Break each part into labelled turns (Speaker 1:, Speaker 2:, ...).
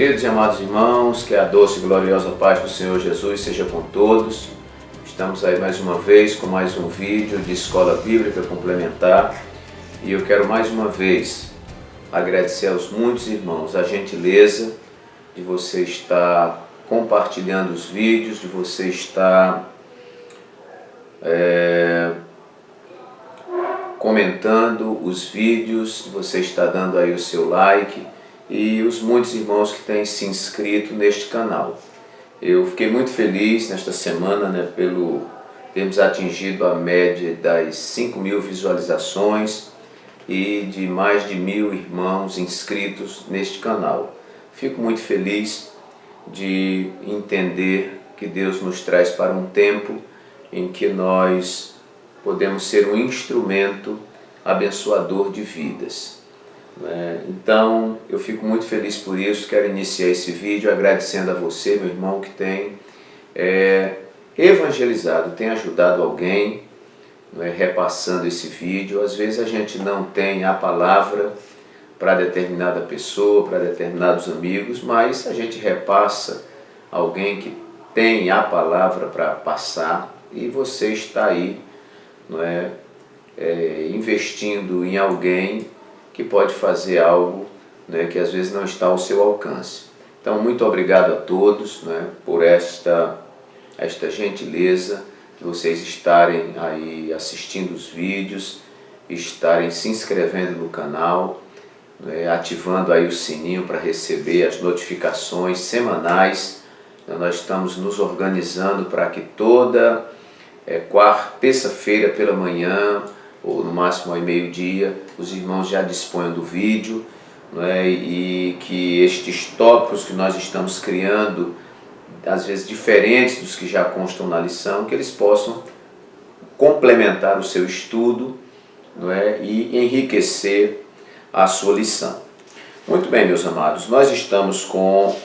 Speaker 1: Queridos e amados irmãos, que a doce e gloriosa paz do Senhor Jesus seja com todos. Estamos aí mais uma vez com mais um vídeo de Escola Bíblica Complementar e eu quero mais uma vez agradecer aos muitos irmãos a gentileza de você estar compartilhando os vídeos, de você estar comentando os vídeos, de você estar dando aí o seu like e os muitos irmãos que têm se inscrito neste canal. Eu fiquei muito feliz nesta semana, pelo termos atingido a média das 5.000 visualizações e de mais de 1.000 irmãos inscritos neste canal. Fico muito feliz de entender que Deus nos traz para um tempo em que nós podemos ser um instrumento abençoador de vidas. Então, eu fico muito feliz por isso. Quero iniciar esse vídeo agradecendo a você, meu irmão, que tem evangelizado, tem ajudado alguém, repassando esse vídeo. Às vezes a gente não tem a palavra para determinada pessoa, para determinados amigos, mas a gente repassa alguém que tem a palavra para passar e você está aí, investindo em alguém que pode fazer algo que às vezes não está ao seu alcance. Então, muito obrigado a todos por esta gentileza de vocês estarem aí assistindo os vídeos, estarem se inscrevendo no canal, ativando aí o sininho para receber as notificações semanais. Nós estamos nos organizando para que toda terça-feira pela manhã, ou no máximo ao meio-dia, os irmãos já disponham do vídeo, e que estes tópicos que nós estamos criando, às vezes diferentes dos que já constam na lição, que eles possam complementar o seu estudo, e enriquecer a sua lição. Muito bem, meus amados, nós estamos com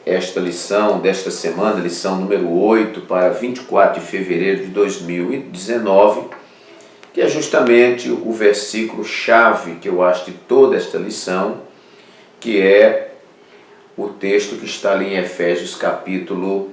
Speaker 1: esta lição desta semana, lição número 8, para 24 de fevereiro de 2019, que é justamente o versículo-chave que eu acho de toda esta lição, que é o texto que está ali em Efésios capítulo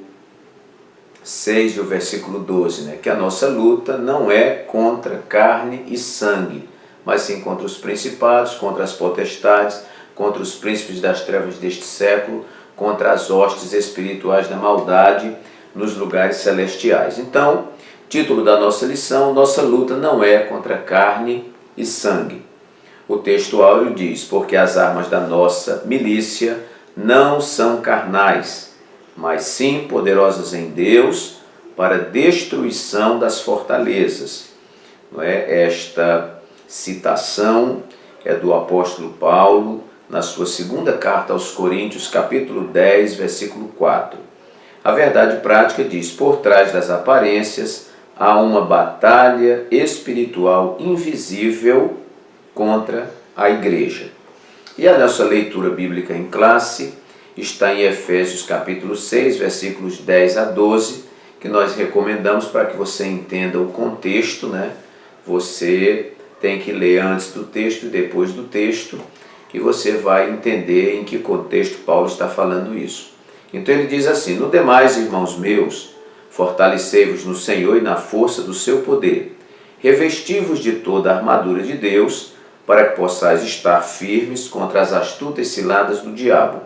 Speaker 1: 6 e o versículo 12, que a nossa luta não é contra carne e sangue, mas sim contra os principados, contra as potestades, contra os príncipes das trevas deste século, contra as hostes espirituais da maldade nos lugares celestiais. Então, título da nossa lição: nossa luta não é contra carne e sangue. O texto áureo diz: porque as armas da nossa milícia não são carnais, mas sim poderosas em Deus para destruição das fortalezas. Esta citação é do apóstolo Paulo na sua segunda carta aos Coríntios, capítulo 10, versículo 4. A verdade prática diz: por trás das aparências há uma batalha espiritual invisível contra a igreja. E a nossa leitura bíblica em classe está em Efésios capítulo 6, versículos 10 a 12, que nós recomendamos para que você entenda o contexto, Você tem que ler antes do texto e depois do texto, que você vai entender em que contexto Paulo está falando isso. Então ele diz assim: no demais, irmãos meus, fortalecei-vos no Senhor e na força do seu poder. Revesti-vos de toda a armadura de Deus, para que possais estar firmes contra as astutas ciladas do diabo.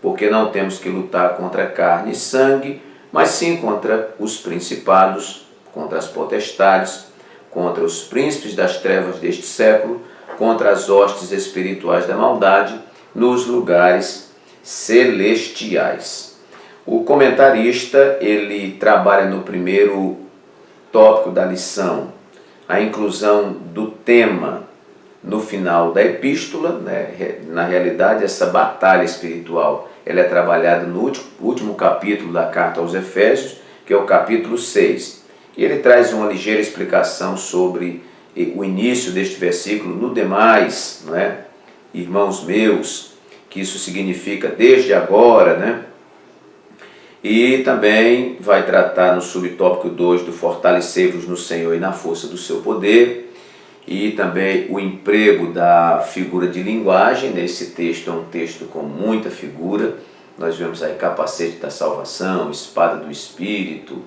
Speaker 1: Porque não temos que lutar contra carne e sangue, mas sim contra os principados, contra as potestades, contra os príncipes das trevas deste século, contra as hostes espirituais da maldade nos lugares celestiais. O comentarista, ele trabalha no primeiro tópico da lição, a inclusão do tema no final da epístola. Na realidade, essa batalha espiritual ela é trabalhada no último capítulo da carta aos Efésios, que é o capítulo 6. E ele traz uma ligeira explicação sobre o início deste versículo: no demais, irmãos meus, que isso significa desde agora, E também vai tratar no subtópico 2 do fortalecei-vos no Senhor e na força do seu poder, e também o emprego da figura de linguagem. Nesse texto é um texto com muita figura, nós vemos aí capacete da salvação, espada do Espírito,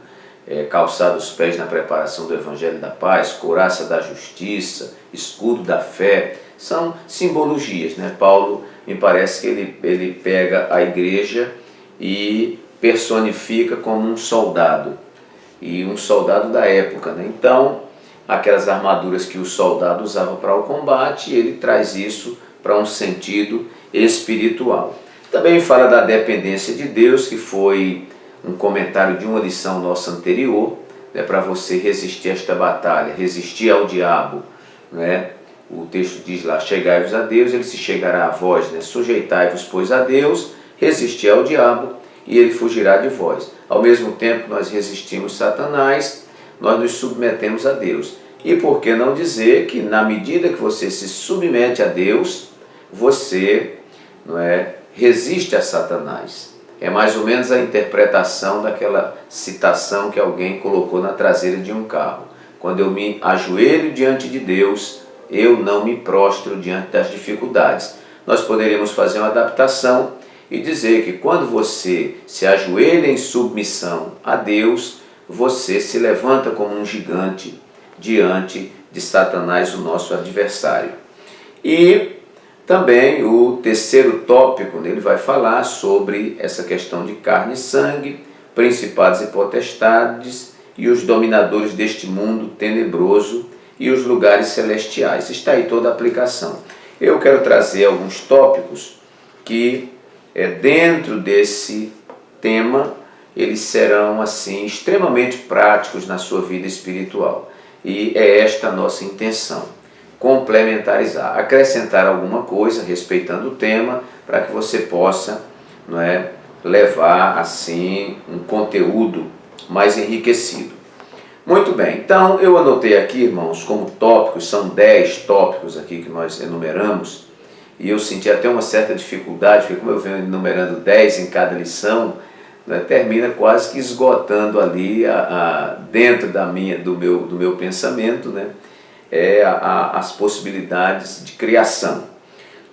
Speaker 1: calçado os pés na preparação do Evangelho da Paz, couraça da justiça, escudo da fé, são simbologias, né? Paulo, me parece que ele pega a igreja e personifica como um soldado, e um soldado da época, né? Então, aquelas armaduras que o soldado usava para o combate, ele traz isso para um sentido espiritual. Também fala da dependência de Deus, que foi um comentário de uma lição nossa anterior, né, para você resistir a esta batalha, resistir ao diabo, né? O texto diz lá, chegai-vos a Deus, ele se chegará a vós, né? Sujeitai-vos, pois, a Deus, resistir ao diabo, e ele fugirá de vós. Ao mesmo tempo que nós resistimos Satanás, nós nos submetemos a Deus. E por que não dizer que na medida que você se submete a Deus, você, não é, resiste a Satanás. É mais ou menos a interpretação daquela citação que alguém colocou na traseira de um carro. Quando eu me ajoelho diante de Deus, eu não me prostro diante das dificuldades. Nós poderíamos fazer uma adaptação e dizer que quando você se ajoelha em submissão a Deus, você se levanta como um gigante diante de Satanás, o nosso adversário. E também o terceiro tópico, ele vai falar sobre essa questão de carne e sangue, principados e potestades e os dominadores deste mundo tenebroso e os lugares celestiais. Está aí toda a aplicação. Eu quero trazer alguns tópicos que, dentro desse tema, eles serão assim extremamente práticos na sua vida espiritual. E é esta a nossa intenção, complementarizar, acrescentar alguma coisa respeitando o tema, para que você possa, não é, levar assim um conteúdo mais enriquecido. Muito bem, então eu anotei aqui, irmãos, como tópicos, são 10 tópicos aqui que nós enumeramos, e eu senti até uma certa dificuldade, porque como eu venho enumerando 10 em cada lição, né, termina quase que esgotando ali dentro do meu pensamento, né, as possibilidades de criação.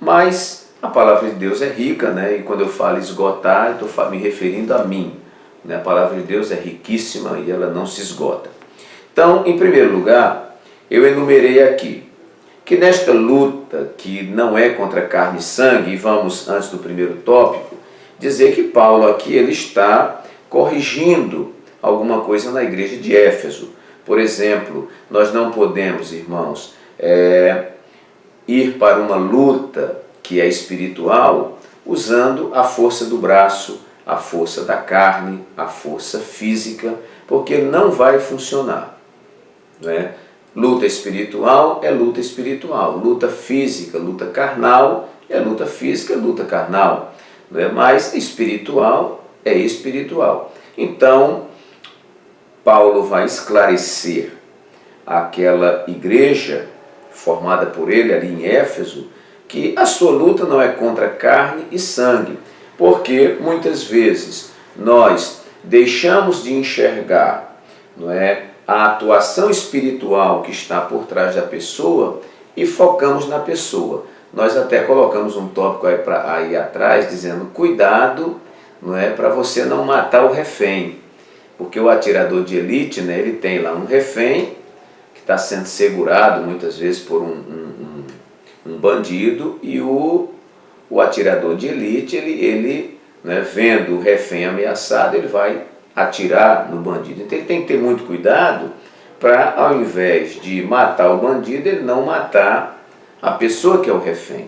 Speaker 1: Mas a palavra de Deus é rica, né, e quando eu falo esgotar, eu estou me referindo a mim, né, a palavra de Deus é riquíssima e ela não se esgota. Então, em primeiro lugar, eu enumerei aqui que nesta luta, que não é contra carne e sangue, e vamos, antes do primeiro tópico, dizer que Paulo aqui ele está corrigindo alguma coisa na igreja de Éfeso. Por exemplo, nós não podemos, irmãos, ir para uma luta que é espiritual usando a força do braço, a força da carne, a força física, porque não vai funcionar. Né? Luta espiritual é luta espiritual, luta física, luta carnal é luta física, luta carnal, né? Mas espiritual é espiritual. Então, Paulo vai esclarecer aquela igreja formada por ele ali em Éfeso, que a sua luta não é contra carne e sangue, porque muitas vezes nós deixamos de enxergar, não é, a atuação espiritual que está por trás da pessoa e focamos na pessoa. Nós até colocamos um tópico aí atrás dizendo cuidado, não é, para você não matar o refém, porque o atirador de elite, né, ele tem lá um refém que está sendo segurado muitas vezes por um bandido, e o atirador de elite, ele né, vendo o refém ameaçado, ele vai atirar no bandido. Então ele tem que ter muito cuidado para, ao invés de matar o bandido, ele não matar a pessoa que é o refém.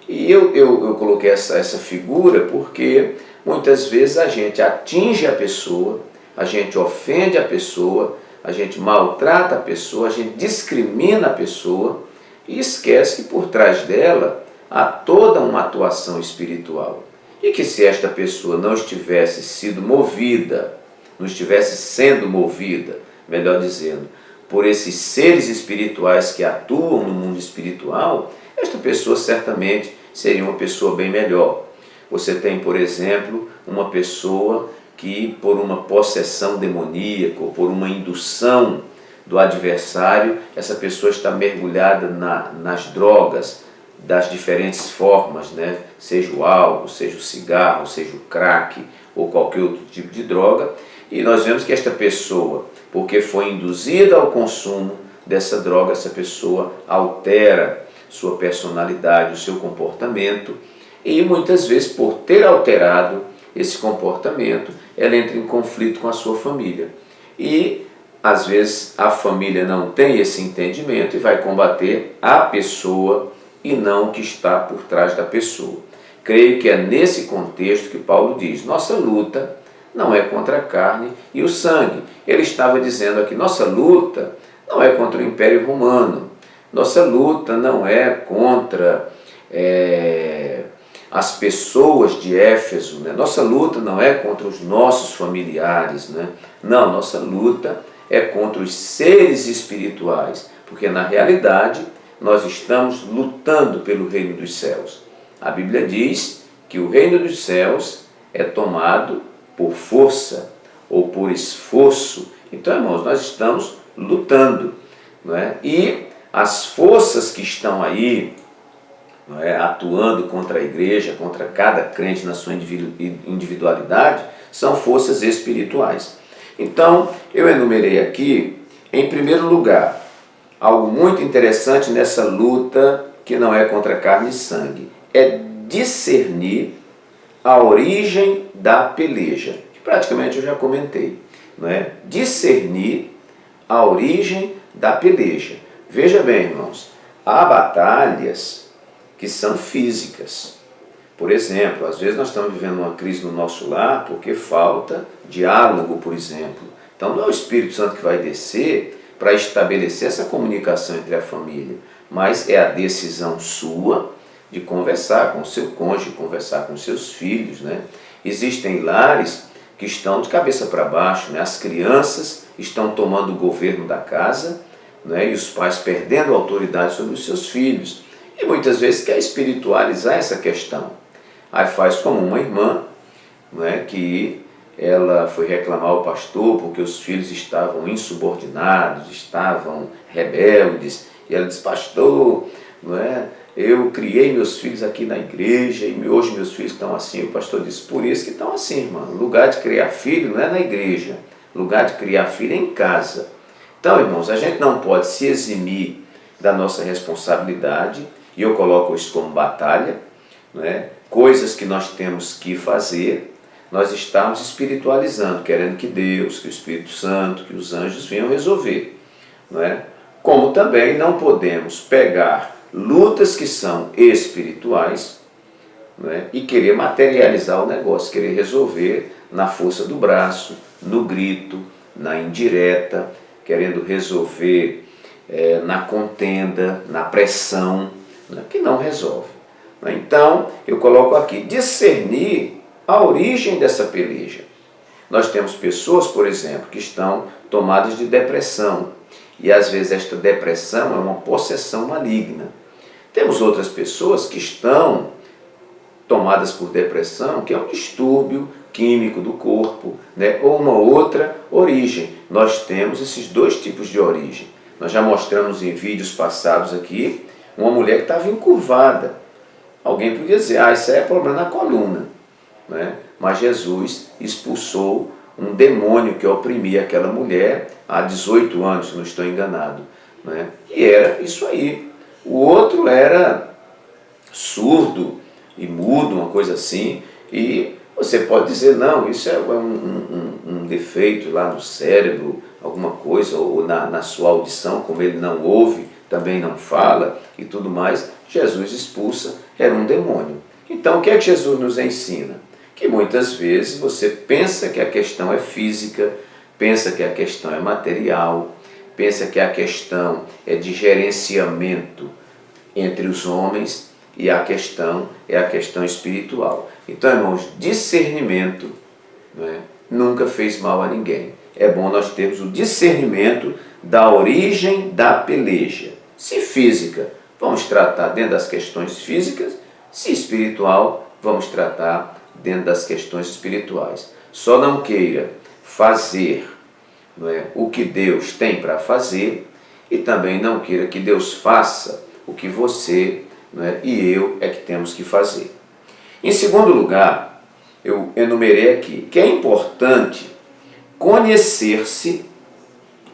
Speaker 1: E eu coloquei essa figura porque muitas vezes a gente atinge a pessoa, a gente ofende a pessoa, a gente maltrata a pessoa, a gente discrimina a pessoa e esquece que por trás dela há toda uma atuação espiritual. E que se esta pessoa não estivesse sido movida, não estivesse sendo movida, melhor dizendo, por esses seres espirituais que atuam no mundo espiritual, esta pessoa certamente seria uma pessoa bem melhor. Você tem, por exemplo, uma pessoa que por uma possessão demoníaca ou por uma indução do adversário, essa pessoa está mergulhada nas drogas, das diferentes formas, né? Seja o álcool, seja o cigarro, seja o crack ou qualquer outro tipo de droga, e nós vemos que esta pessoa, porque foi induzida ao consumo dessa droga, essa pessoa altera sua personalidade, o seu comportamento, e muitas vezes por ter alterado esse comportamento, ela entra em conflito com a sua família. E às vezes a família não tem esse entendimento e vai combater a pessoa e não o que está por trás da pessoa. Creio que é nesse contexto que Paulo diz: nossa luta não é contra a carne e o sangue. Ele estava dizendo aqui: nossa luta não é contra o Império Romano, nossa luta não é contra as pessoas de Éfeso, né? Nossa luta não é contra os nossos familiares, né? Não, nossa luta é contra os seres espirituais, porque na realidade nós estamos lutando pelo reino dos céus. A Bíblia diz que o reino dos céus é tomado por força ou por esforço. Então, irmãos, nós estamos lutando, não é? E as forças que estão aí, não é, atuando contra a igreja, contra cada crente na sua individualidade, são forças espirituais. Então, eu enumerei aqui, em primeiro lugar, algo muito interessante nessa luta que não é contra carne e sangue, é discernir a origem da peleja, que praticamente eu já comentei, não é? Discernir a origem da peleja. Veja bem, irmãos, há batalhas que são físicas. Por exemplo, às vezes nós estamos vivendo uma crise no nosso lar porque falta diálogo, por exemplo. Então não é o Espírito Santo que vai descer para estabelecer essa comunicação entre a família, mas é a decisão sua de conversar com o seu cônjuge, conversar com seus filhos, né? Existem lares que estão de cabeça para baixo, né? As crianças estão tomando o governo da casa, né? E os pais perdendo a autoridade sobre os seus filhos. E muitas vezes quer espiritualizar essa questão. Aí faz como uma irmã, né? Que ela foi reclamar ao pastor porque os filhos estavam insubordinados, estavam rebeldes, e ela disse: pastor, não é? Eu criei meus filhos aqui na igreja e hoje meus filhos estão assim. O pastor disse: por isso que estão assim, irmão. O lugar de criar filho não é na igreja, o lugar de criar filho é em casa. Então, irmãos, a gente não pode se eximir da nossa responsabilidade, e eu coloco isso como batalha, né? Coisas que nós temos que fazer. Nós estamos espiritualizando, querendo que Deus, que o Espírito Santo, que os anjos venham resolver, não é? Como também não podemos pegar lutas que são espirituais, não é? E querer materializar o negócio, querer resolver na força do braço, no grito, na indireta, querendo resolver na contenda, na pressão, né? Que não resolve. Não é? Então, eu coloco aqui, discernir a origem dessa peleja. Nós temos pessoas, por exemplo, que estão tomadas de depressão, e às vezes esta depressão é uma possessão maligna. Temos outras pessoas que estão tomadas por depressão, que é um distúrbio químico do corpo, né? Ou uma outra origem. Nós temos esses dois tipos de origem. Nós já mostramos em vídeos passados aqui uma mulher que estava encurvada. Alguém podia dizer: isso aí é problema na coluna, né? Mas Jesus expulsou um demônio que oprimia aquela mulher há 18 anos, se não estou enganado, né? E era isso aí. O outro era surdo e mudo, uma coisa assim, e você pode dizer: não, isso é um defeito lá no cérebro, alguma coisa, ou na sua audição, como ele não ouve, também não fala e tudo mais. Jesus expulsa, era um demônio. Então o que é que Jesus nos ensina? Que muitas vezes você pensa que a questão é física, pensa que a questão é material, pensa que a questão é de gerenciamento entre os homens, e a questão é a questão espiritual. Então, irmãos, discernimento, né, nunca fez mal a ninguém. É bom nós termos o discernimento da origem da peleja. Se física, vamos tratar dentro das questões físicas; se espiritual, vamos tratar dentro das questões espirituais. Só não queira fazer, não é, o que Deus tem para fazer, e também não queira que Deus faça o que você né? E eu é que temos que fazer. Em segundo lugar, eu enumerei aqui que é importante conhecer-se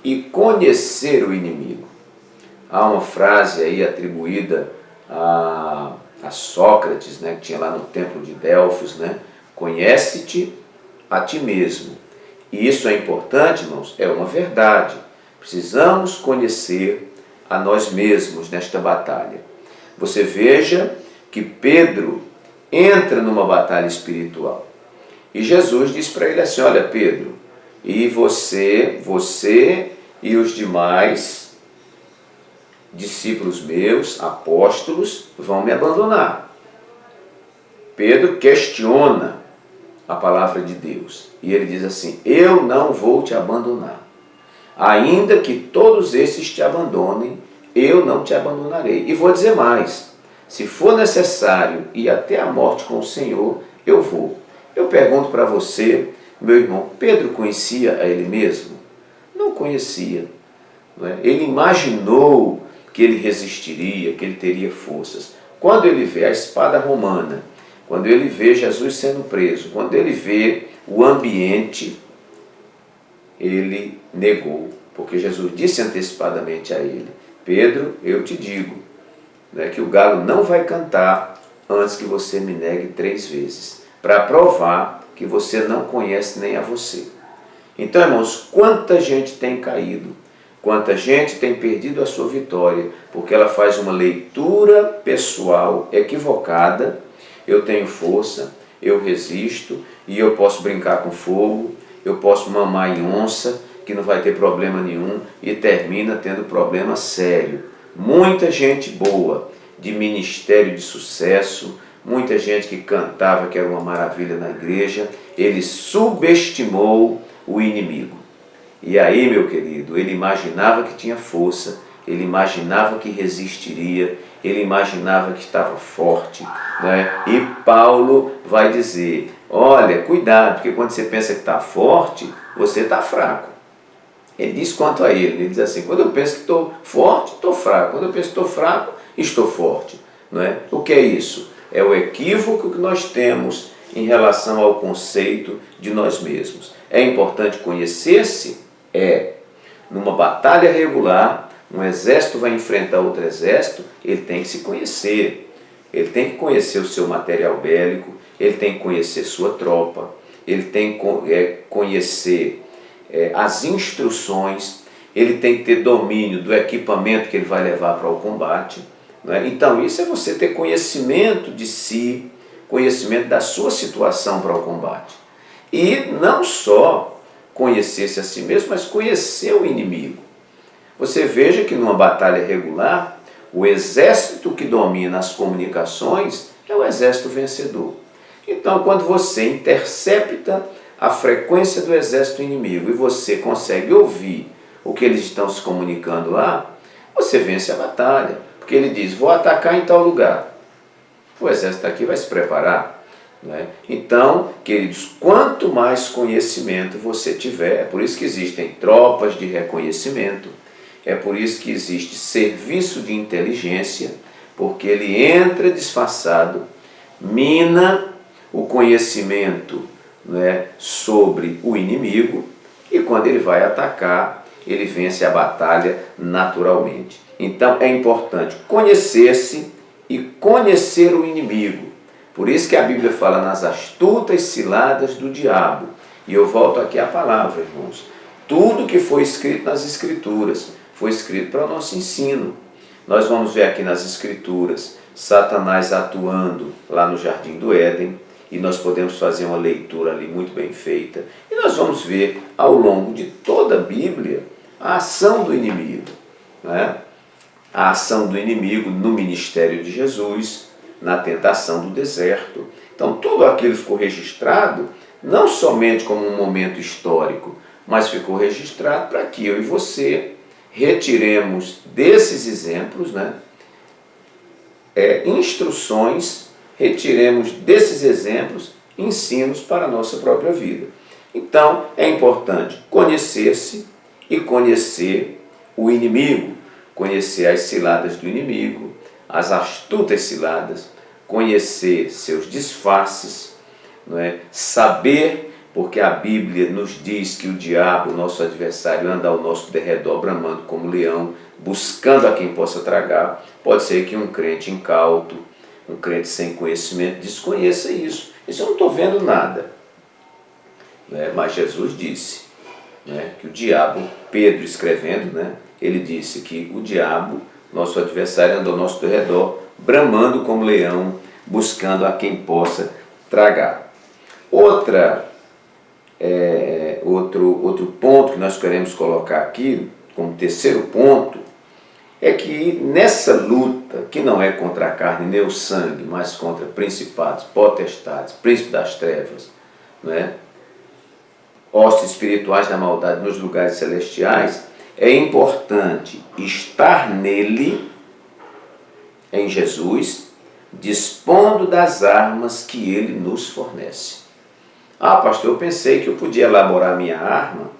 Speaker 1: e conhecer o inimigo. Há uma frase aí atribuída a Sócrates, né, que tinha lá no templo de Delfos, né? Conhece-te a ti mesmo. E isso é importante, irmãos, é uma verdade. Precisamos conhecer a nós mesmos nesta batalha. Você veja que Pedro entra numa batalha espiritual. E Jesus diz para ele assim, olha Pedro, e você e os demais discípulos meus, apóstolos, vão me abandonar. Pedro questiona a palavra de Deus. E ele diz assim, eu não vou te abandonar. Ainda que todos esses te abandonem, eu não te abandonarei. E vou dizer mais, se for necessário ir até a morte com o Senhor, eu vou. Eu pergunto para você, meu irmão, Pedro conhecia a ele mesmo? Não conhecia. Não é? Ele imaginou que ele resistiria, que ele teria forças. Quando ele vê a espada romana, quando ele vê Jesus sendo preso, quando ele vê o ambiente, ele negou, porque Jesus disse antecipadamente a ele, Pedro, eu te digo, né, que o galo não vai cantar antes que você me negue 3 vezes, para provar que você não conhece nem a você. Então, irmãos, quanta gente tem caído, quanta gente tem perdido a sua vitória, porque ela faz uma leitura pessoal equivocada, eu tenho força, eu resisto, e eu posso brincar com fogo, eu posso mamar em onça, que não vai ter problema nenhum, e termina tendo problema sério. Muita gente boa, de ministério de sucesso, muita gente que cantava que era uma maravilha na igreja, ele subestimou o inimigo. E aí, meu querido, ele imaginava que tinha força, ele imaginava que resistiria, ele imaginava que estava forte, né? E Paulo vai dizer, olha, cuidado, porque quando você pensa que está forte, você está fraco. Ele diz quanto a ele diz assim, quando eu penso que estou forte, estou fraco, quando eu penso que estou fraco, estou forte. Não é? O que é isso? É o equívoco que nós temos em relação ao conceito de nós mesmos. É importante conhecer-se? É. Numa batalha regular, um exército vai enfrentar outro exército, ele tem que se conhecer. Ele tem que conhecer o seu material bélico, ele tem que conhecer sua tropa, ele tem que conhecer as instruções, ele tem que ter domínio do equipamento que ele vai levar para o combate. Né? Então isso é você ter conhecimento de si, conhecimento da sua situação para o combate. E não só conhecer-se a si mesmo, mas conhecer o inimigo. Você veja que numa batalha regular, o exército que domina as comunicações é o exército vencedor. Então, quando você intercepta a frequência do exército inimigo e você consegue ouvir o que eles estão se comunicando lá, você vence a batalha. Porque ele diz, vou atacar em tal lugar. O exército aqui vai se preparar. Né? Então, queridos, quanto mais conhecimento você tiver, é por isso que existem tropas de reconhecimento, é por isso que existe serviço de inteligência, porque ele entra disfarçado, mina o conhecimento, né, sobre o inimigo, e quando ele vai atacar, ele vence a batalha naturalmente. Então é importante conhecer-se e conhecer o inimigo. Por isso que a Bíblia fala nas astutas ciladas do diabo. E eu volto aqui à palavra, irmãos. Tudo que foi escrito nas Escrituras foi escrito para o nosso ensino. Nós vamos ver aqui nas Escrituras Satanás atuando lá no Jardim do Éden, e nós podemos fazer uma leitura ali muito bem feita. E nós vamos ver ao longo de toda a Bíblia a ação do inimigo, né? A ação do inimigo no ministério de Jesus, na tentação do deserto. Então tudo aquilo ficou registrado, não somente como um momento histórico, mas ficou registrado para que eu e você retiremos desses exemplos, né, instruções, retiremos desses exemplos ensinos para a nossa própria vida. Então é importante conhecer-se e conhecer o inimigo, conhecer as ciladas do inimigo, as astutas ciladas, conhecer seus disfarces, não é? Saber, porque a Bíblia nos diz que o diabo, nosso adversário, anda ao nosso derredor bramando como leão, buscando a quem possa tragar. Pode ser que um crente incauto, um crente sem conhecimento, desconheça isso. Isso eu não estou vendo nada. Mas Jesus disse que o diabo, Pedro escrevendo, ele disse que o diabo, nosso adversário, anda ao nosso derredor, bramando como leão, buscando a quem possa tragar. Outro ponto que nós queremos colocar aqui, como terceiro ponto, é que nessa luta, que não é contra a carne nem o sangue, mas contra principados, potestades, príncipes das trevas, hostes espirituais da maldade nos lugares celestiais, é importante estar nele, em Jesus, dispondo das armas que ele nos fornece. Ah, pastor, eu pensei que eu podia elaborar minha arma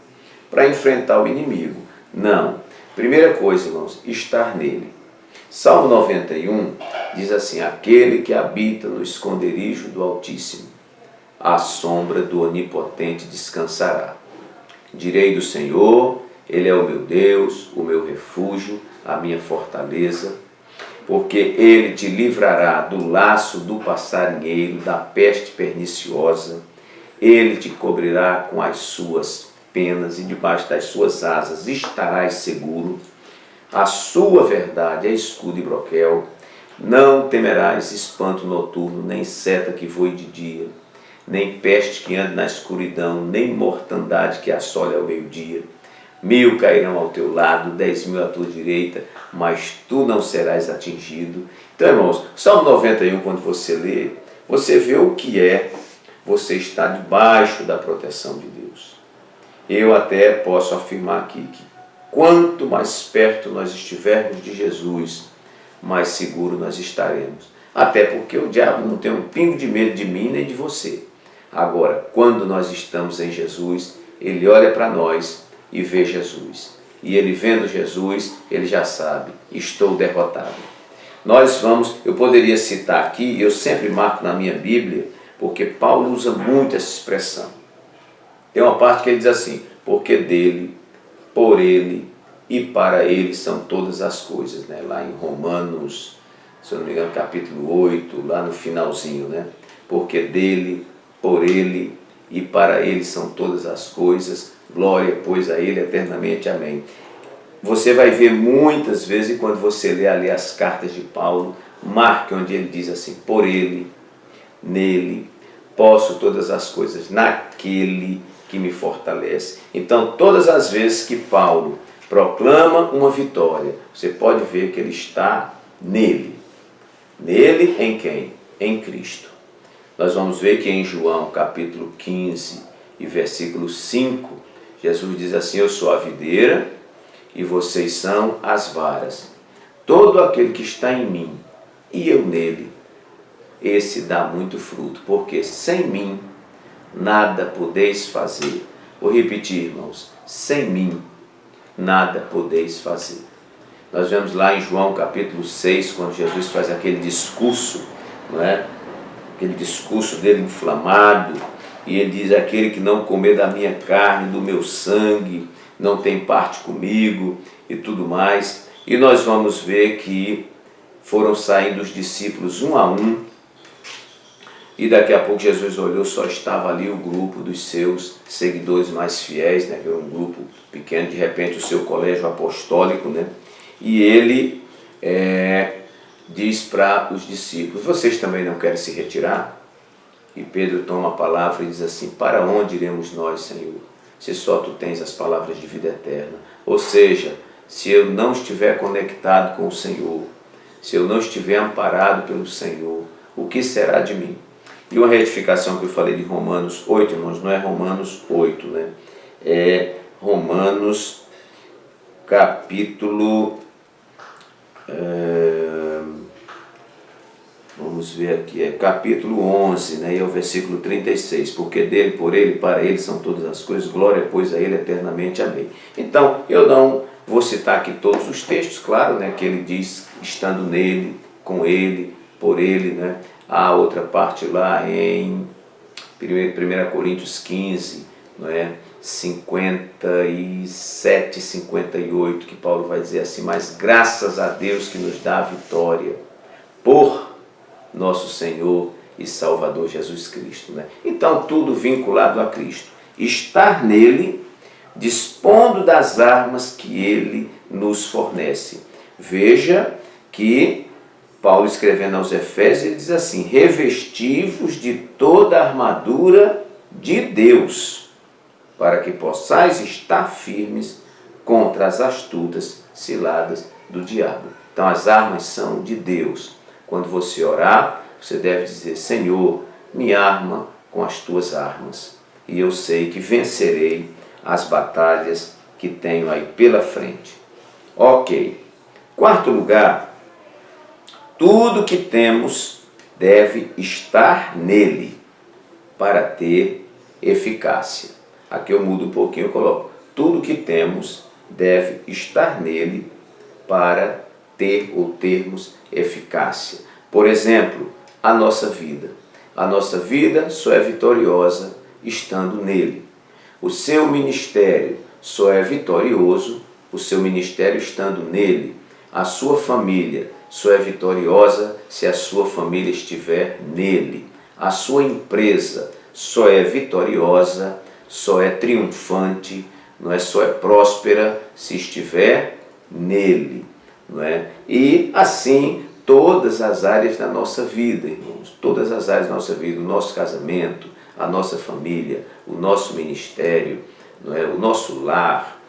Speaker 1: para enfrentar o inimigo. Não. Primeira coisa, irmãos, estar nele. Salmo 91 diz assim: aquele que habita no esconderijo do Altíssimo, à sombra do Onipotente descansará. Direi do Senhor, Ele é o meu Deus, o meu refúgio, a minha fortaleza, porque Ele te livrará do laço do passarinheiro, da peste perniciosa. Ele te cobrirá com as suas penas e debaixo das suas asas estarás seguro. A sua verdade é escudo e broquel. Não temerás espanto noturno, nem seta que voe de dia, nem peste que ande na escuridão, nem mortandade que assole ao meio-dia. 1000 cairão ao teu lado, 10.000 à tua direita, mas tu não serás atingido. Então, irmãos, Salmo 91, quando você lê, você vê o que é você estar debaixo da proteção de Deus. Eu até posso afirmar aqui que quanto mais perto nós estivermos de Jesus, mais seguro nós estaremos. Até porque o diabo não tem um pingo de medo de mim nem de você. Agora, quando nós estamos em Jesus, ele olha para nós e vê Jesus. E ele vendo Jesus, ele já sabe, estou derrotado. Eu poderia citar aqui, eu sempre marco na minha Bíblia, porque Paulo usa muito essa expressão. Tem uma parte que ele diz assim: porque dele, por ele e para ele são todas as coisas. Lá em Romanos, se eu não me engano, capítulo 8, lá no finalzinho. Porque dele, por ele e para ele são todas as coisas. Glória, pois, a ele eternamente. Amém. Você vai ver muitas vezes, quando você lê ali as cartas de Paulo, marque onde ele diz assim: por ele, nele, posso todas as coisas naquele que me fortalece. Então, todas as vezes que Paulo proclama uma vitória, você pode ver que ele está nele. Nele em quem? Em Cristo. Nós vamos ver que em João capítulo 15 e versículo 5, Jesus diz assim: eu sou a videira e vocês são as varas. Todo aquele que está em mim e eu nele, esse dá muito fruto, porque sem mim nada podeis fazer. Vou repetir, irmãos: sem mim nada podeis fazer. Nós vemos lá em João capítulo 6, quando Jesus faz aquele discurso, aquele discurso dele inflamado, e ele diz: aquele que não comer da minha carne, do meu sangue, não tem parte comigo, e tudo mais. E nós vamos ver que foram saindo os discípulos um a um, e daqui a pouco Jesus olhou, só estava ali o grupo dos seus seguidores mais fiéis, que era um grupo pequeno, de repente o seu colégio apostólico, e ele diz para os discípulos: vocês também não querem se retirar? E Pedro toma a palavra e diz assim: para onde iremos nós, Senhor, se só tu tens as palavras de vida eterna? Ou seja, se eu não estiver conectado com o Senhor, se eu não estiver amparado pelo Senhor, o que será de mim? E uma retificação que eu falei de Romanos 8, irmãos, não é Romanos 8, é Romanos capítulo... vamos ver aqui, capítulo 11, e é o versículo 36. Porque dele, por ele, para ele são todas as coisas, glória, pois, a ele eternamente. Amém. Então, eu não vou citar aqui todos os textos, claro, que ele diz, estando nele, com Ele, por Ele, né? Há outra parte lá em 1 Coríntios 15, não é? 57, 58, que Paulo vai dizer assim: mas graças a Deus que nos dá a vitória por nosso Senhor e Salvador Jesus Cristo, né? Então tudo vinculado a Cristo. Estar nele, dispondo das armas que ele nos fornece. Veja que Paulo, escrevendo aos Efésios, ele diz assim: revesti-vos de toda a armadura de Deus, para que possais estar firmes contra as astutas ciladas do diabo. Então as armas são de Deus. Quando você orar, você deve dizer: Senhor, me arma com as tuas armas, e eu sei que vencerei as batalhas que tenho aí pela frente. Ok. Quarto lugar, tudo que temos deve estar nele para ter eficácia. Aqui eu mudo um pouquinho, eu coloco: tudo que temos deve estar nele para ter ou termos eficácia. Por exemplo, a nossa vida. A nossa vida só é vitoriosa estando nele. O seu ministério só é vitorioso, o seu ministério estando nele. A sua família só é vitoriosa se a sua família estiver nele. A sua empresa só é vitoriosa, só é triunfante, não é, só é próspera se estiver nele, não é? E assim todas as áreas da nossa vida, irmãos, todas as áreas da nossa vida, o nosso casamento, a nossa família, o nosso ministério, não é? O nosso lar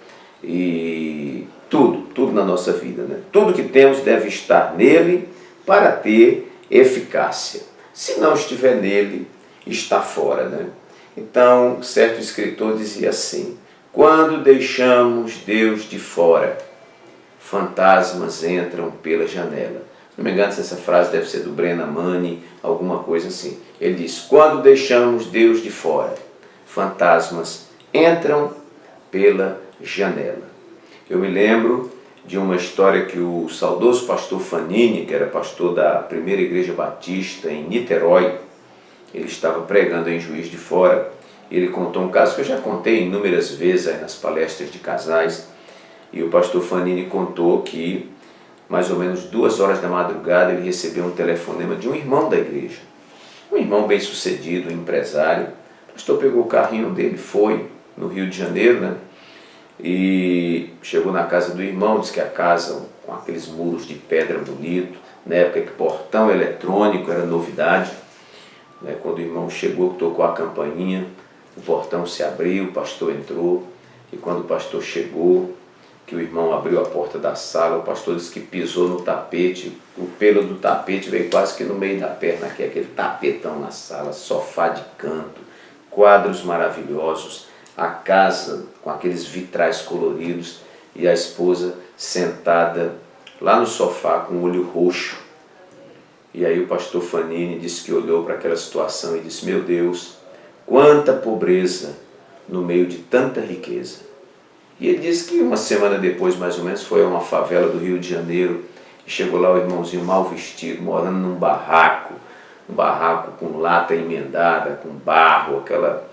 Speaker 1: e tudo na nossa vida, né? Tudo que temos deve estar nele para ter eficácia. Se não estiver nele, está fora, né? Então, certo escritor dizia assim: quando deixamos Deus de fora, fantasmas entram pela janela. Se não me engano, essa frase deve ser do Brennan Manning, alguma coisa assim. Ele diz: quando deixamos Deus de fora, fantasmas entram pela janela. Eu me lembro de uma história que o saudoso pastor Fanini, que era pastor da primeira igreja batista em Niterói, ele estava pregando em Juiz de Fora. Ele contou um caso que eu já contei inúmeras vezes aí nas palestras de casais. E o pastor Fanini contou que, mais ou menos 2 horas da madrugada, ele recebeu um telefonema de um irmão da igreja. Um irmão bem sucedido, um empresário. O pastor pegou o carrinho dele, foi no Rio de Janeiro, né? E chegou na casa do irmão, disse que a casa com aqueles muros de pedra bonito, na época que portão eletrônico era novidade. Quando o irmão chegou, tocou a campainha, o portão se abriu, o pastor entrou, e quando o pastor chegou, que o irmão abriu a porta da sala, o pastor disse que pisou no tapete, o pelo do tapete veio quase que no meio da perna, aqui, aquele tapetão na sala, sofá de canto, quadros maravilhosos, a casa com aqueles vitrais coloridos e a esposa sentada lá no sofá com o olho roxo. E aí o pastor Fanini disse que olhou para aquela situação e disse: meu Deus, quanta pobreza no meio de tanta riqueza. E ele disse que uma semana depois, mais ou menos, foi a uma favela do Rio de Janeiro e chegou lá o irmãozinho mal vestido, morando num barraco com lata emendada, com barro, aquela...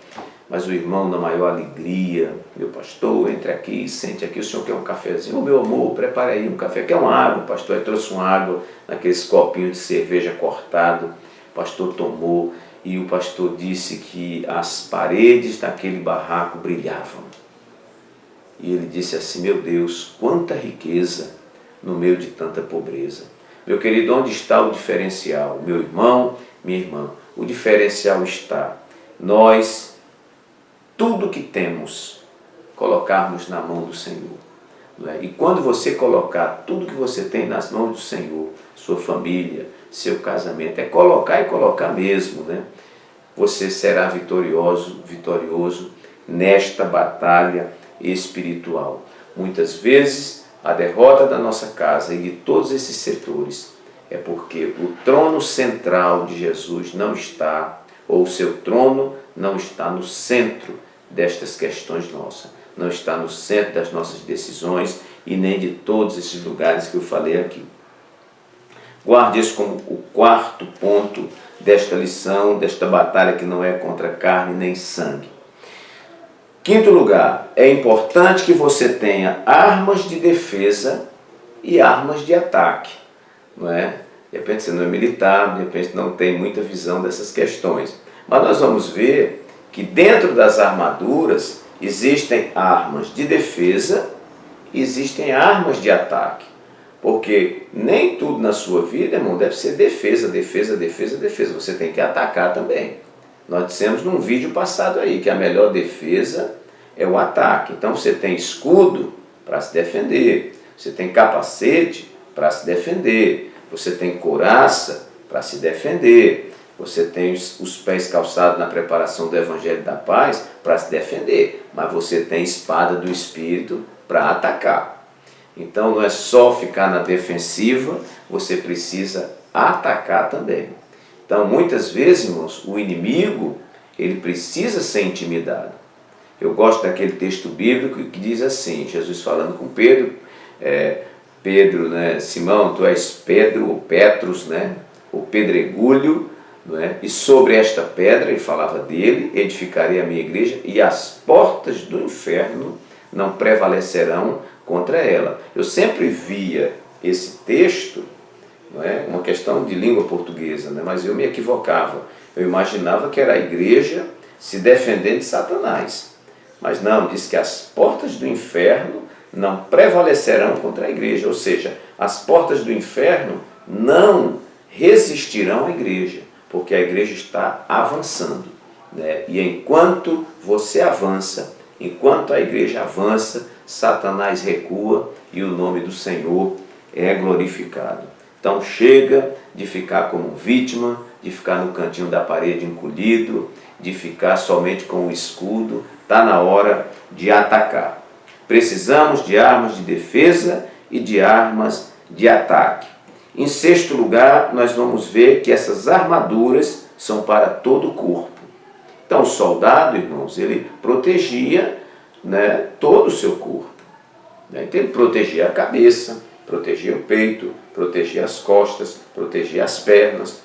Speaker 1: Mas o irmão, na maior alegria: meu pastor, entre aqui, sente aqui, o senhor quer um cafezinho? Ô meu amor, prepare aí um café. Quer uma água, pastor? Aí trouxe uma água naqueles copinhos de cerveja cortado. O pastor tomou e o pastor disse que as paredes daquele barraco brilhavam. E ele disse assim: meu Deus, quanta riqueza no meio de tanta pobreza. Meu querido, onde está o diferencial? Meu irmão, minha irmã, o diferencial está nós, tudo que temos, colocarmos na mão do Senhor. Não é? E quando você colocar tudo que você tem nas mãos do Senhor, sua família, seu casamento, é colocar e colocar mesmo, né? Você será vitorioso nesta batalha espiritual. Muitas vezes a derrota da nossa casa e de todos esses setores é porque o trono central de Jesus não está, ou o seu trono não está no centro destas questões nossas, não está no centro das nossas decisões e nem de todos esses lugares que eu falei aqui. Guarde isso como o quarto ponto desta lição, desta batalha que não é contra carne nem sangue. Quinto lugar, é importante que você tenha armas de defesa e armas de ataque, não é? De repente você não é militar, de repente não tem muita visão dessas questões. Mas nós vamos ver que dentro das armaduras existem armas de defesa e existem armas de ataque. Porque nem tudo na sua vida, irmão, deve ser defesa, defesa, defesa, defesa. Você tem que atacar também. Nós dissemos num vídeo passado aí que a melhor defesa é o ataque. Então você tem escudo para se defender, você tem capacete para se defender, você tem couraça para se defender, você tem os pés calçados na preparação do Evangelho da Paz para se defender, mas você tem espada do Espírito para atacar. Então não é só ficar na defensiva, você precisa atacar também. Então muitas vezes, irmãos, o inimigo, ele precisa ser intimidado. Eu gosto daquele texto bíblico que diz assim, Jesus falando com Pedro, Pedro, né, Simão, tu és Pedro, ou Petrus, né, o pedregulho, né, e sobre esta pedra, ele falava dele, edificarei a minha igreja, e as portas do inferno não prevalecerão contra ela. Eu sempre via esse texto, não é uma questão de língua portuguesa, né, mas eu me equivocava. Eu imaginava que era a igreja se defendendo de Satanás. Mas não, diz que as portas do inferno não prevalecerão contra a igreja, ou seja, as portas do inferno não resistirão à igreja, porque a igreja está avançando, né? E enquanto você avança, enquanto a igreja avança, Satanás recua e o nome do Senhor é glorificado. Então chega de ficar como vítima, de ficar no cantinho da parede encolhido, de ficar somente com o escudo. Está na hora de atacar. Precisamos de armas de defesa e de armas de ataque. Em sexto lugar, nós vamos ver que essas armaduras são para todo o corpo. Então o soldado, irmãos, ele protegia, né, todo o seu corpo. Então ele protegia a cabeça, protegia o peito, protegia as costas, protegia as pernas,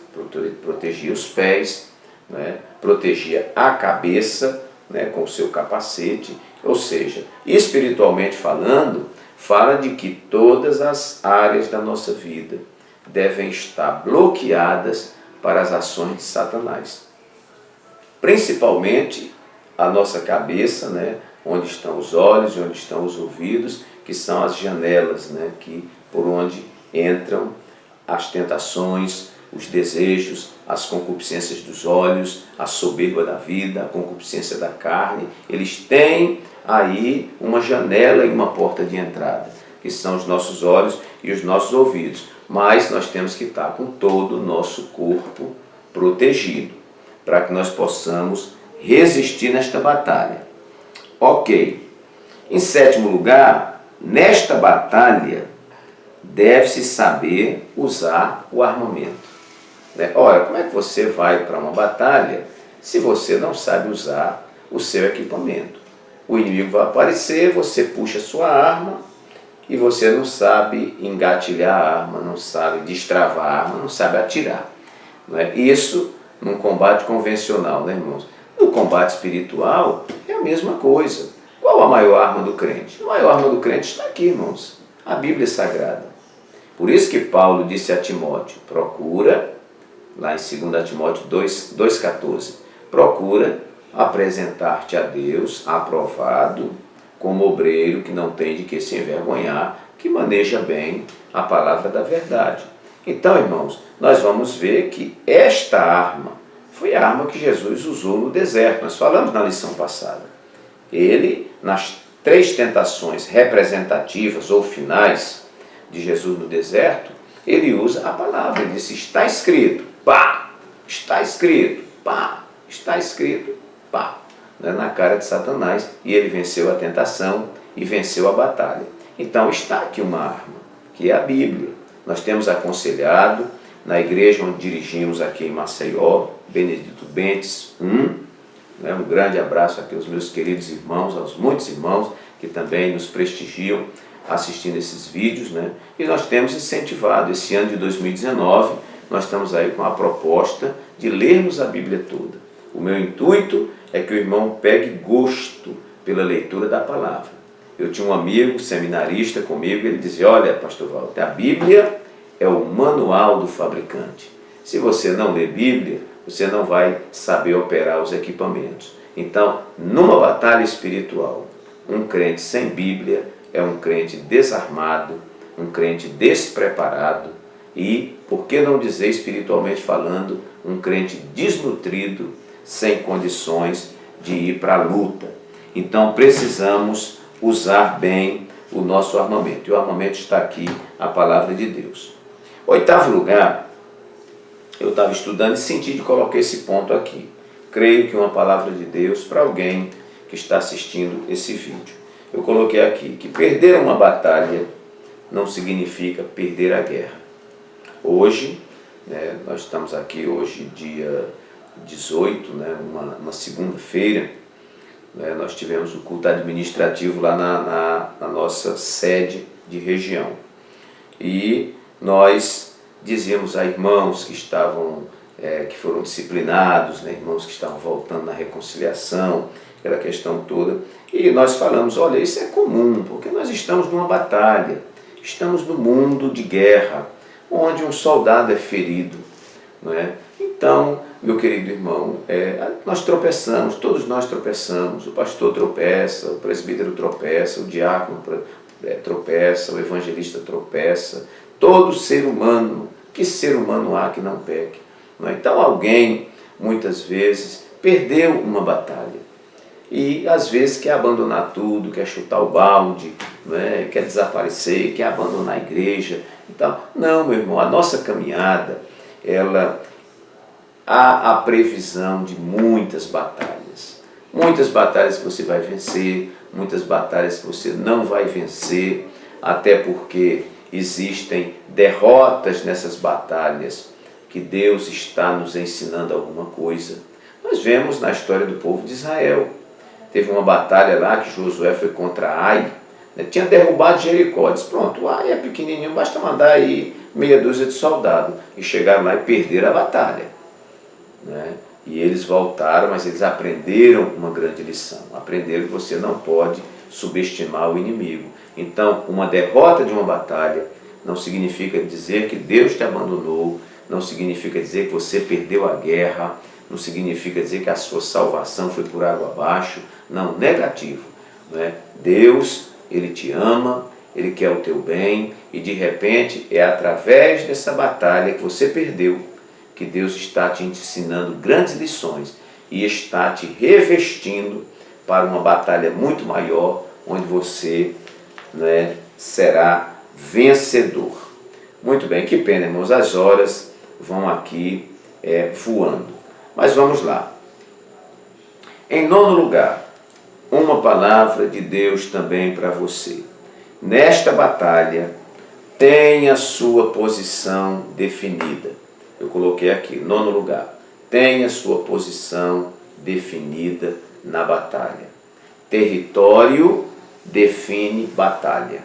Speaker 1: protegia os pés, né, protegia a cabeça, né, com o seu capacete, ou seja, espiritualmente falando, fala de que todas as áreas da nossa vida devem estar bloqueadas para as ações de Satanás. Principalmente a nossa cabeça, né, onde estão os olhos e onde estão os ouvidos, que são as janelas, né, por onde entram as tentações, os desejos, as concupiscências dos olhos, a soberba da vida, a concupiscência da carne. Eles têm aí uma janela e uma porta de entrada, que são os nossos olhos e os nossos ouvidos. Mas nós temos que estar com todo o nosso corpo protegido, para que nós possamos resistir nesta batalha. Ok. Em sétimo lugar, nesta batalha, deve-se saber usar o armamento. Ora, como é que você vai para uma batalha se você não sabe usar o seu equipamento? O inimigo vai aparecer, você puxa a sua arma e você não sabe engatilhar a arma, não sabe destravar a arma, não sabe atirar. Isso num combate convencional, né, irmãos? No combate espiritual é a mesma coisa. Qual a maior arma do crente? A maior arma do crente está aqui, irmãos, a Bíblia Sagrada. Por isso que Paulo disse a Timóteo, procura, lá em 2 Timóteo 2,14, procura apresentar-te a Deus aprovado, como obreiro que não tem de que se envergonhar, que maneja bem a palavra da verdade. Então, irmãos, nós vamos ver que esta arma foi a arma que Jesus usou no deserto. Nós falamos na lição passada. Ele, nas 3 tentações representativas ou finais de Jesus no deserto, ele usa a palavra. Ele disse, está escrito, pá, está escrito, pá, está escrito, pá, na cara de Satanás, e ele venceu a tentação e venceu a batalha. Então está aqui uma arma, que é a Bíblia. Nós temos aconselhado na igreja onde dirigimos aqui em Maceió, Benedito Bentes 1, um grande abraço aqui aos meus queridos irmãos, aos muitos irmãos que também nos prestigiam assistindo esses vídeos, né? E nós temos incentivado. Esse ano de 2019, nós estamos aí com a proposta de lermos a Bíblia toda. O meu intuito é que o irmão pegue gosto pela leitura da palavra. Eu tinha um amigo seminarista comigo, ele dizia: olha, pastor Walter, a Bíblia é o manual do fabricante. Se você não lê Bíblia, você não vai saber operar os equipamentos. Então, numa batalha espiritual, um crente sem Bíblia é um crente desarmado, um crente despreparado e, por que não dizer espiritualmente falando, um crente desnutrido, sem condições de ir para a luta. Então, precisamos usar bem o nosso armamento. E o armamento está aqui, a palavra de Deus. Oitavo lugar, eu estava estudando e senti de colocar esse ponto aqui. Creio que uma palavra de Deus para alguém que está assistindo esse vídeo. Eu coloquei aqui que perder uma batalha não significa perder a guerra. Hoje, né, nós estamos aqui hoje dia 18, né, uma segunda-feira, né, nós tivemos o culto administrativo lá na nossa sede de região. E nós dizíamos a irmãos que estavam, que foram disciplinados, né, irmãos que estavam voltando na reconciliação, aquela questão toda, e nós falamos: olha, isso é comum, porque nós estamos numa batalha, estamos no mundo de guerra, onde um soldado é ferido, não é? Então, meu querido irmão, nós tropeçamos, todos nós tropeçamos, o pastor tropeça, o presbítero tropeça, o diácono tropeça, o evangelista tropeça, todo ser humano, que ser humano há que não peque? Não é? Então alguém, muitas vezes, perdeu uma batalha e às vezes quer abandonar tudo, quer chutar o balde, não é? Quer desaparecer, quer abandonar a igreja. Então, não, meu irmão, a nossa caminhada, há a previsão de muitas batalhas que você vai vencer, muitas batalhas que você não vai vencer, até porque existem derrotas nessas batalhas que Deus está nos ensinando alguma coisa. Nós vemos na história do povo de Israel, teve uma batalha lá que Josué foi contra Ai, né? Tinha derrubado Jericó, disse: pronto, Ai é pequenininho, basta mandar aí meia dúzia de soldados, e chegaram lá e perderam a batalha, né? E eles voltaram, mas eles aprenderam uma grande lição, aprenderam que você não pode subestimar o inimigo. Então, uma derrota de uma batalha não significa dizer que Deus te abandonou, não significa dizer que você perdeu a guerra, não significa dizer que a sua salvação foi por água abaixo. Não, negativo, não é? Deus, Ele te ama, Ele quer o teu bem, e de repente é através dessa batalha que você perdeu que Deus está te ensinando grandes lições e está te revestindo para uma batalha muito maior, onde você, né, será vencedor. Muito bem, que pena, irmãos, as horas vão aqui voando. Mas vamos lá. Em nono lugar, uma palavra de Deus também para você. Nesta batalha, tenha a sua posição definida. Eu coloquei aqui, nono lugar. Tenha a sua posição definida na batalha. Território define batalha.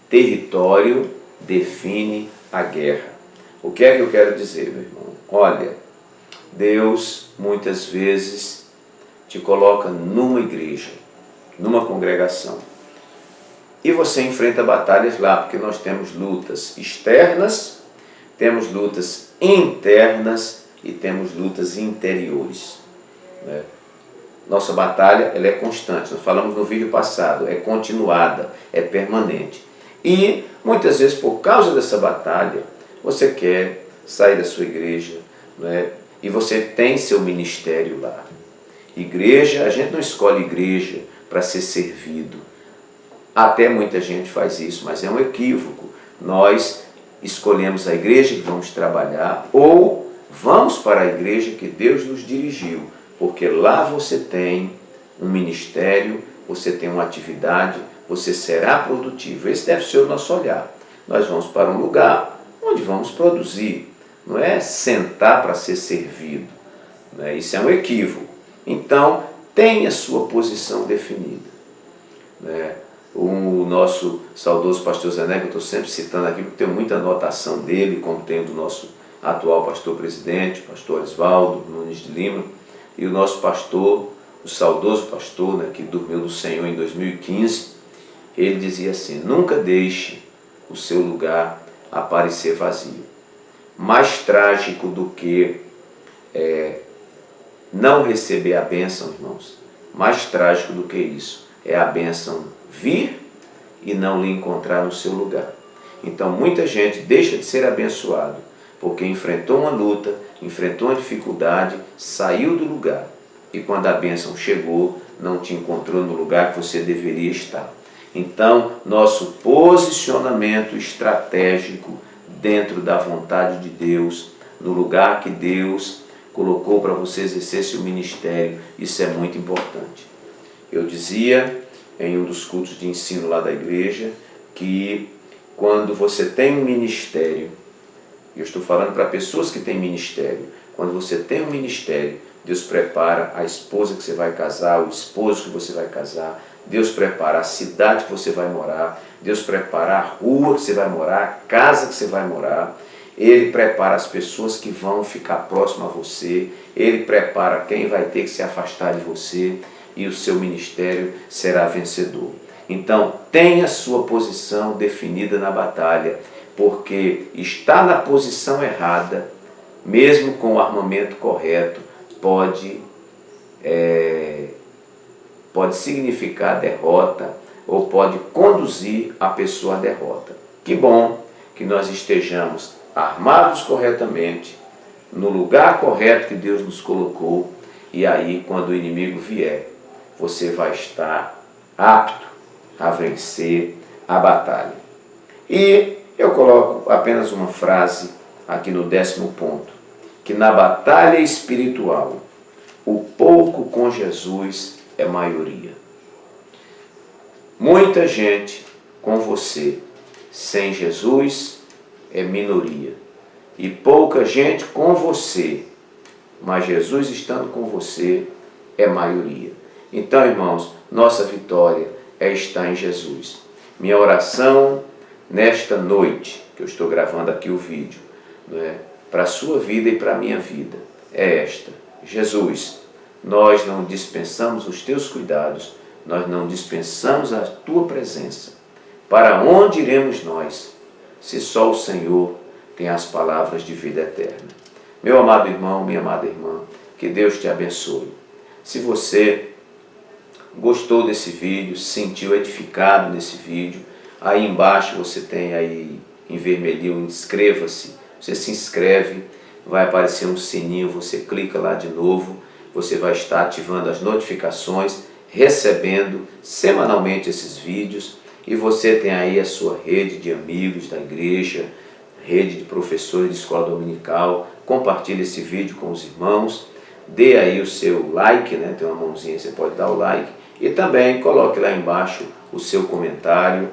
Speaker 1: Território define a guerra. O que é que eu quero dizer, meu irmão? Olha, Deus muitas vezes te coloca numa igreja, numa congregação, e você enfrenta batalhas lá, porque nós temos lutas externas, temos lutas internas e temos lutas interiores, né? Nossa batalha, ela é constante, nós falamos no vídeo passado, é continuada, é permanente. E muitas vezes, por causa dessa batalha, você quer sair da sua igreja, né? E você tem seu ministério lá. Igreja, a gente não escolhe igreja para ser servido. Até muita gente faz isso, mas é um equívoco. Nós escolhemos a igreja que vamos trabalhar ou vamos para a igreja que Deus nos dirigiu, porque lá você tem um ministério, você tem uma atividade, você será produtivo. Esse deve ser o nosso olhar. Nós vamos para um lugar onde vamos produzir, não é sentar para ser servido, né? Isso é um equívoco. Então, tenha sua posição definida, né? O nosso saudoso pastor Zené, que eu estou sempre citando aqui, porque tenho muita anotação dele, como tenho do nosso atual pastor-presidente, pastor Osvaldo Nunes de Lima, e o nosso pastor, o saudoso pastor, né, que dormiu do Senhor em 2015, ele dizia assim: nunca deixe o seu lugar aparecer vazio. Mais trágico do que não receber a bênção, irmãos, mais trágico do que isso é a bênção vir e não lhe encontrar no seu lugar. Então muita gente deixa de ser abençoado porque enfrentou uma luta, enfrentou uma dificuldade, saiu do lugar e quando a bênção chegou, não te encontrou no lugar que você deveria estar. Então, nosso posicionamento estratégico dentro da vontade de Deus, no lugar que Deus colocou para você exercer seu ministério, isso é muito importante. Eu dizia em um dos cultos de ensino lá da igreja que quando você tem um ministério, eu estou falando para pessoas que têm ministério, quando você tem um ministério, Deus prepara a esposa que você vai casar, o esposo que você vai casar, Deus prepara a cidade que você vai morar, Deus prepara a rua que você vai morar, a casa que você vai morar, Ele prepara as pessoas que vão ficar próximo a você, Ele prepara quem vai ter que se afastar de você e o seu ministério será vencedor. Então, tenha sua posição definida na batalha, porque estar na posição errada, mesmo com o armamento correto, pode significar derrota ou pode conduzir a pessoa à derrota. Que bom que nós estejamos armados corretamente, no lugar correto que Deus nos colocou, e aí quando o inimigo vier, você vai estar apto a vencer a batalha. E eu coloco apenas uma frase aqui no 10º ponto, que na batalha espiritual, o pouco com Jesus é maioria. Muita gente com você sem Jesus é minoria. E pouca gente com você, mas Jesus estando com você é maioria. Então, irmãos, nossa vitória é estar em Jesus. Minha oração nesta noite, que eu estou gravando aqui o vídeo, para a sua vida e para a minha vida, é esta: Jesus, nós não dispensamos os teus cuidados, nós não dispensamos a tua presença. Para onde iremos nós, se só o Senhor tem as palavras de vida eterna? Meu amado irmão, minha amada irmã, que Deus te abençoe. Se você gostou desse vídeo, se sentiu edificado nesse vídeo, aí embaixo você tem aí em vermelhinho, inscreva-se. Você se inscreve, vai aparecer um sininho, você clica lá de novo, você vai estar ativando as notificações, recebendo semanalmente esses vídeos, e você tem aí a sua rede de amigos da igreja, rede de professores de escola dominical. Compartilhe esse vídeo com os irmãos, dê aí o seu like, tem uma mãozinha, você pode dar o like, e também coloque lá embaixo o seu comentário.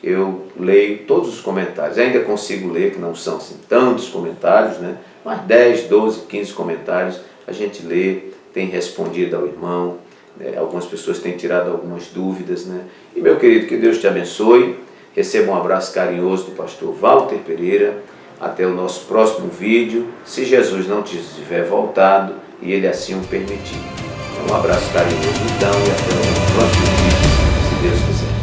Speaker 1: Eu leio todos os comentários, ainda consigo ler, que não são assim, tantos comentários, mas 10, 12, 15 comentários a gente lê, tem respondido ao irmão, algumas pessoas têm tirado algumas dúvidas, E meu querido, que Deus te abençoe, receba um abraço carinhoso do pastor Walter Pereira, até o nosso próximo vídeo, se Jesus não tiver voltado e Ele assim o permitir. Um abraço carinhoso então e até o próximo vídeo, se Deus quiser.